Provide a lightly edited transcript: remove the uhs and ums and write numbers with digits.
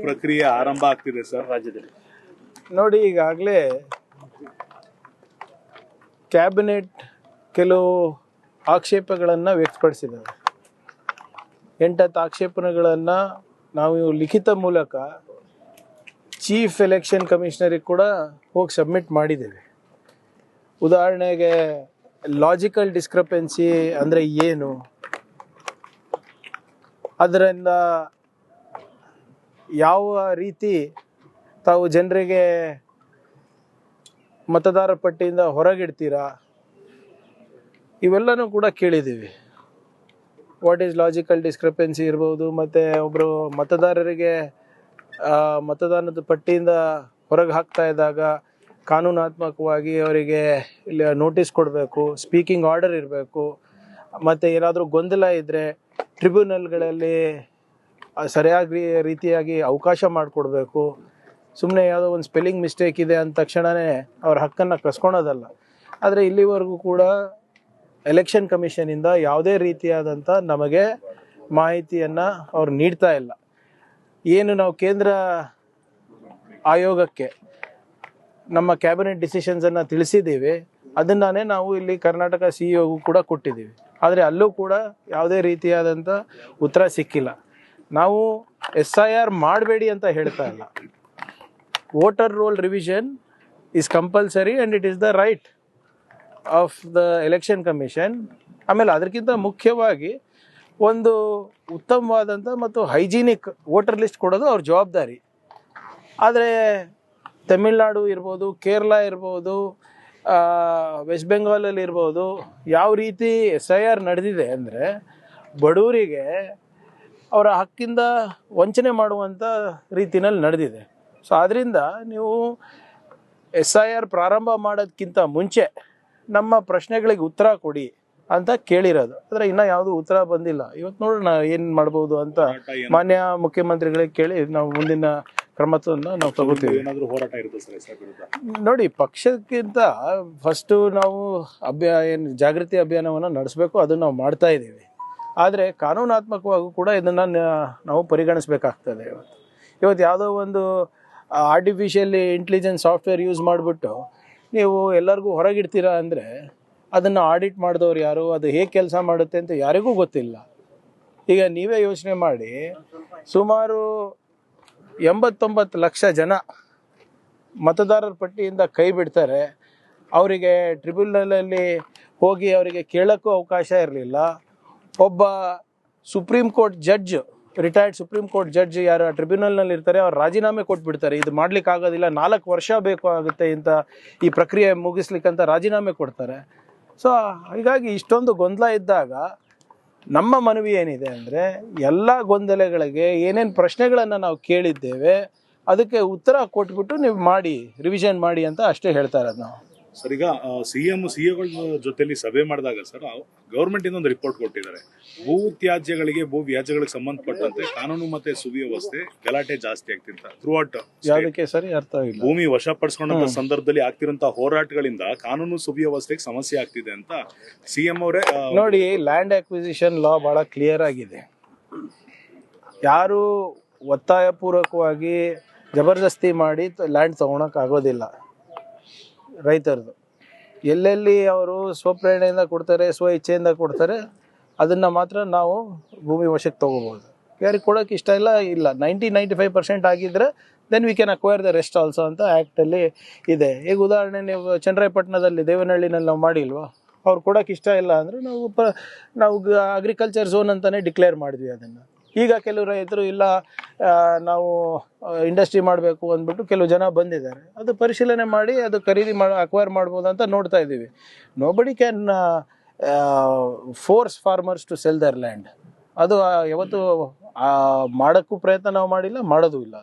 ಪ್ರಕ್ರಿಯೆ ಆರಂಭ ಆಗ್ತಿದೆ ಸರ್ ರಾಜ್ಯದಲ್ಲಿ. ನೋಡಿ, ಈಗಾಗಲೇ ಕ್ಯಾಬಿನೆಟ್ ಕೆಲವು ಆಕ್ಷೇಪಗಳನ್ನು ವ್ಯಕ್ತಪಡಿಸಿದ್ದಾರೆ. 8 ಆಕ್ಷೇಪಣೆಗಳನ್ನು ನಾವು ಲಿಖಿತ ಮೂಲಕ ಚೀಫ್ ಎಲೆಕ್ಷನ್ ಕಮಿಷನರಿಗೆ ಕೂಡ ಹೋಗಿ ಸಬ್ಮಿಟ್ ಮಾಡಿದ್ದೇವೆ. ಉದಾಹರಣೆಗೆ ಲಾಜಿಕಲ್ ಡಿಸ್ಕ್ರಪೆನ್ಸಿ ಅಂದರೆ ಏನು, ಅದರಿಂದ ಯಾವ ರೀತಿ ತಾವು ಜನರಿಗೆ ಮತದಾರ ಪಟ್ಟಿಯಿಂದ ಹೊರಗಿಡ್ತೀರಾ, ಇವೆಲ್ಲನೂ ಕೂಡ ಕೇಳಿದ್ದೀವಿ. ವಾಟ್ ಈಸ್ ಲಾಜಿಕಲ್ ಡಿಸ್ಕ್ರಪೆನ್ಸಿ ಇರ್ಬೋದು, ಮತ್ತು ಒಬ್ಬರು ಮತದಾರರಿಗೆ ಮತದಾನದ ಪಟ್ಟಿಯಿಂದ ಹೊರಗೆ ಹಾಕ್ತಾ ಇದ್ದಾಗ ಕಾನೂನಾತ್ಮಕವಾಗಿ ಅವರಿಗೆ ಇಲ್ಲಿ ನೋಟಿಸ್ ಕೊಡಬೇಕು, ಸ್ಪೀಕಿಂಗ್ ಆರ್ಡರ್ ಇರಬೇಕು, ಮತ್ತು ಏನಾದರೂ ಗೊಂದಲ ಇದ್ದರೆ ಟ್ರಿಬ್ಯುನಲ್ಗಳಲ್ಲಿ ಸರಿಯಾಗಿ ರೀತಿಯಾಗಿ ಅವಕಾಶ ಮಾಡಿಕೊಡ್ಬೇಕು. ಸುಮ್ಮನೆ ಯಾವುದೋ ಒಂದು ಸ್ಪೆಲ್ಲಿಂಗ್ ಮಿಸ್ಟೇಕ್ ಇದೆ ಅಂದ ತಕ್ಷಣವೇ ಅವ್ರ ಹಕ್ಕನ್ನು ಕಸ್ಕೊಳೋದಲ್ಲ. ಆದರೆ ಇಲ್ಲಿವರೆಗೂ ಕೂಡ ಎಲೆಕ್ಷನ್ ಕಮಿಷನಿಂದ ಯಾವುದೇ ರೀತಿಯಾದಂಥ ನಮಗೆ ಮಾಹಿತಿಯನ್ನು ಅವ್ರು ನೀಡ್ತಾ ಇಲ್ಲ. ಏನು ನಾವು ಕೇಂದ್ರ ಆಯೋಗಕ್ಕೆ ನಮ್ಮ ಕ್ಯಾಬಿನೆಟ್ ಡಿಸಿಷನ್ಸನ್ನು ತಿಳಿಸಿದ್ದೀವಿ, ಅದನ್ನೇ ನಾವು ಇಲ್ಲಿ ಕರ್ನಾಟಕ CEO ಕೂಡ ಕೊಟ್ಟಿದ್ದೀವಿ. ಆದರೆ ಅಲ್ಲೂ ಕೂಡ ಯಾವುದೇ ರೀತಿಯಾದಂಥ ಉತ್ತರ ಸಿಕ್ಕಿಲ್ಲ. ನಾವು SIR ಮಾಡಬೇಡಿ ಅಂತ ಹೇಳ್ತಾ ಇಲ್ಲ. Voter roll revision is compulsory and it is the right of the election commission. ಆಮೇಲೆ ಅದಕ್ಕಿಂತ ಮುಖ್ಯವಾಗಿ ಒಂದು ಉತ್ತಮವಾದಂಥ ಮತ್ತು ಹೈಜೀನಿಕ್ ವೋಟರ್ ಲಿಸ್ಟ್ ಕೊಡೋದು ಅವ್ರ ಜವಾಬ್ದಾರಿ. ಆದರೆ ತಮಿಳ್ನಾಡು ಇರ್ಬೋದು, ಕೇರಳ ಇರ್ಬೋದು, ವೆಸ್ಟ್ ಬೆಂಗಾಲಲ್ಲಿ ಇರ್ಬೋದು, ಯಾವ ರೀತಿ SIR ನಡೆದಿದೆ ಅಂದರೆ ಬಡವರಿಗೆ ಅವರ ಹಕ್ಕಿಂದ ವಂಚನೆ ಮಾಡುವಂಥ ರೀತಿಯಲ್ಲಿ ನಡೆದಿದೆ. ಸೊ ಆದ್ದರಿಂದ ನೀವು SIR ಪ್ರಾರಂಭ ಮಾಡೋದಕ್ಕಿಂತ ಮುಂಚೆ ನಮ್ಮ ಪ್ರಶ್ನೆಗಳಿಗೆ ಉತ್ತರ ಕೊಡಿ ಅಂತ ಕೇಳಿರೋದು. ಆದರೆ ಇನ್ನೂ ಯಾವುದೂ ಉತ್ತರ ಬಂದಿಲ್ಲ. ಇವತ್ತು ನೋಡೋಣ ಏನು ಮಾಡ್ಬೋದು ಅಂತ ಮಾನ್ಯ ಮುಖ್ಯಮಂತ್ರಿಗಳಿಗೆ ಕೇಳಿ ನಾವು ಮುಂದಿನ ಕ್ರಮವನ್ನು ನಾವು ತಗೋತೀವಿ. ನೋಡಿ, ಪಕ್ಷಕ್ಕಿಂತ ಫಸ್ಟು ನಾವು ಏನು ಜಾಗೃತಿ ಅಭಿಯಾನವನ್ನು ನಡೆಸಬೇಕು, ಅದನ್ನು ನಾವು ಮಾಡ್ತಾ ಇದ್ದೀವಿ. ಆದರೆ ಕಾನೂನಾತ್ಮಕವಾಗೂ ಕೂಡ ಇದನ್ನು ನಾವು ಪರಿಗಣಿಸಬೇಕಾಗ್ತದೆ. ಇವತ್ತು ಯಾವುದೋ ಒಂದು ಆರ್ಟಿಫಿಷಿಯಲ್ ಇಂಟೆಲಿಜೆನ್ಸ್ ಸಾಫ್ಟ್ವೇರ್ ಯೂಸ್ ಮಾಡಿಬಿಟ್ಟು ನೀವು ಎಲ್ಲರಿಗೂ ಹೊರಗಿಡ್ತೀರಾ ಅಂದರೆ ಅದನ್ನು ಆಡಿಟ್ ಮಾಡಿದವ್ರು ಯಾರು, ಅದು ಹೇಗೆ ಕೆಲಸ ಮಾಡುತ್ತೆ ಅಂತ ಯಾರಿಗೂ ಗೊತ್ತಿಲ್ಲ. ಈಗ ನೀವೇ ಯೋಚನೆ ಮಾಡಿ, ಸುಮಾರು 89 ಲಕ್ಷ ಜನ ಮತದಾರರ ಪಟ್ಟಿಯಿಂದ ಕೈ ಬಿಡ್ತಾರೆ. ಅವರಿಗೆ ಟ್ರಿಬ್ಯುನಲಲ್ಲಿ ಹೋಗಿ ಅವರಿಗೆ ಕೇಳೋಕ್ಕೂ ಅವಕಾಶ ಇರಲಿಲ್ಲ. ಒಬ್ಬ supreme court judge, retired supreme court judge ಯಾರು ಟ್ರಿಬ್ಯುನಲ್ನಲ್ಲಿ ಇರ್ತಾರೆ, ಅವ್ರು ರಾಜೀನಾಮೆ ಕೊಟ್ಬಿಡ್ತಾರೆ. ಇದು ಮಾಡ್ಲಿಕ್ಕೆ ಆಗೋದಿಲ್ಲ, 4 ವರ್ಷ ಬೇಕು ಆಗುತ್ತೆ ಇಂಥ ಈ ಪ್ರಕ್ರಿಯೆ ಮುಗಿಸ್ಲಿಕ್ಕಂತ ರಾಜೀನಾಮೆ ಕೊಡ್ತಾರೆ. ಸೊ ಹೀಗಾಗಿ ಇಷ್ಟೊಂದು ಗೊಂದಲ ಇದ್ದಾಗ ನಮ್ಮ ಮನವಿ ಏನಿದೆ ಅಂದರೆ, ಎಲ್ಲ ಗೊಂದಲಗಳಿಗೆ ಏನೇನು ಪ್ರಶ್ನೆಗಳನ್ನು ನಾವು ಕೇಳಿದ್ದೇವೆ ಅದಕ್ಕೆ ಉತ್ತರ ಕೊಟ್ಬಿಟ್ಟು ನೀವು ಮಾಡಿ, ರಿವಿಷನ್ ಮಾಡಿ ಅಂತ ಅಷ್ಟೇ ಹೇಳ್ತಾ ಇರೋದು ನಾವು. ಸರ್, ಈಗ ಸಿಎಗಳ ಜೊತೆಲಿ ಸಭೆ ಮಾಡಿದಾಗ ಸರ್, ಗೌರ್ಮೆಂಟ್ ಇಂದ ಒಂದು ರಿಪೋರ್ಟ್ ಕೊಟ್ಟಿದ್ದಾರೆ. ಭೂ ತ್ಯಾಜ್ಯಗಳಿಗೆ, ಭೂ ವ್ಯಾಜ್ಯಗಳಿಗೆ ಸಂಬಂಧಪಟ್ಟಂತೆ ಕಾನೂನು ಮತ್ತೆ ಸುವ್ಯವಸ್ಥೆ ಗಲಾಟೆ ಜಾಸ್ತಿ ಆಗ್ತಿರ್ತ ಥ್ರೂಔಟ್. ಯಾವುದಕ್ಕೆ ಸರಿ ಅರ್ಥ ಆಗಿಲ್ಲ. ಭೂಮಿ ವಶಪಡಿಸ್ಕೊಂಡಂತ ಸಂದರ್ಭದಲ್ಲಿ ಆಗ್ತಿರೋಂಥ ಹೋರಾಟಗಳಿಂದ ಕಾನೂನು ಸುವ್ಯವಸ್ಥೆಗೆ ಸಮಸ್ಯೆ ಆಗ್ತಿದೆ ಅಂತ CM ಅವರೇ ನೋಡಿ, ಲ್ಯಾಂಡ್ ಅಕ್ವಿಸಿಷನ್ ಲಾ ಬಹಳ ಕ್ಲಿಯರ್ ಆಗಿದೆ. ಯಾರು ಒತ್ತಾಯಪೂರ್ವಕವಾಗಿ ಜಬರ್ದಸ್ತಿ ಮಾಡಿ ಲ್ಯಾಂಡ್ ತಗೊಳಕ್ ಆಗೋದಿಲ್ಲ. ರೈತರದು ಎಲ್ಲೆಲ್ಲಿ ಅವರು ಸ್ವಪ್ರೇರಣೆಯಿಂದ ಕೊಡ್ತಾರೆ, ಸ್ವ ಇಚ್ಛೆಯಿಂದ ಕೊಡ್ತಾರೆ, ಅದನ್ನು ಮಾತ್ರ ನಾವು ಭೂಮಿ ವಶಕ್ಕೆ ತೊಗೋಬೋದು. ಯಾರಿಗೆ ಕೊಡೋಕೆ ಇಷ್ಟ ಇಲ್ಲ 90-95% ಆಗಿದ್ದರೆ then we can acquire the rest also ಅಂತ ಆ್ಯಕ್ಟಲ್ಲಿ ಇದೆ. ಈಗ ಉದಾಹರಣೆ, ನೀವು ಚನ್ನರಾಯಪಟ್ಟಣದಲ್ಲಿ ದೇವನಹಳ್ಳಿನಲ್ಲಿ ನಾವು ಮಾಡಿಲ್ವಾ, ಅವ್ರು ಕೊಡೋಕೆ ಇಷ್ಟ ಇಲ್ಲ ಅಂದರೆ ನಾವು ಅಗ್ರಿಕಲ್ಚರ್ ಝೋನ್ ಅಂತಲೇ ಡಿಕ್ಲೇರ್ ಮಾಡಿದ್ವಿ ಅದನ್ನು. ಈಗ ಕೆಲವು ರೈತರು ಇಲ್ಲ, ನಾವು ಇಂಡಸ್ಟ್ರಿ ಮಾಡಬೇಕು ಅಂದ್ಬಿಟ್ಟು ಕೆಲವು ಜನ ಬಂದಿದ್ದಾರೆ. ಅದು ಪರಿಶೀಲನೆ ಮಾಡಿ ಅದು ಖರೀದಿ ಅಕ್ವೈರ್ ಮಾಡ್ಬೋದು ಅಂತ ನೋಡ್ತಾ ಇದ್ದೀವಿ. Nobody can force farmers to sell their land. ಅದು ಯಾವತ್ತು ಮಾಡೋಕ್ಕೂ ಪ್ರಯತ್ನ ನಾವು ಮಾಡಿಲ್ಲ, ಮಾಡೋದು ಇಲ್ಲ.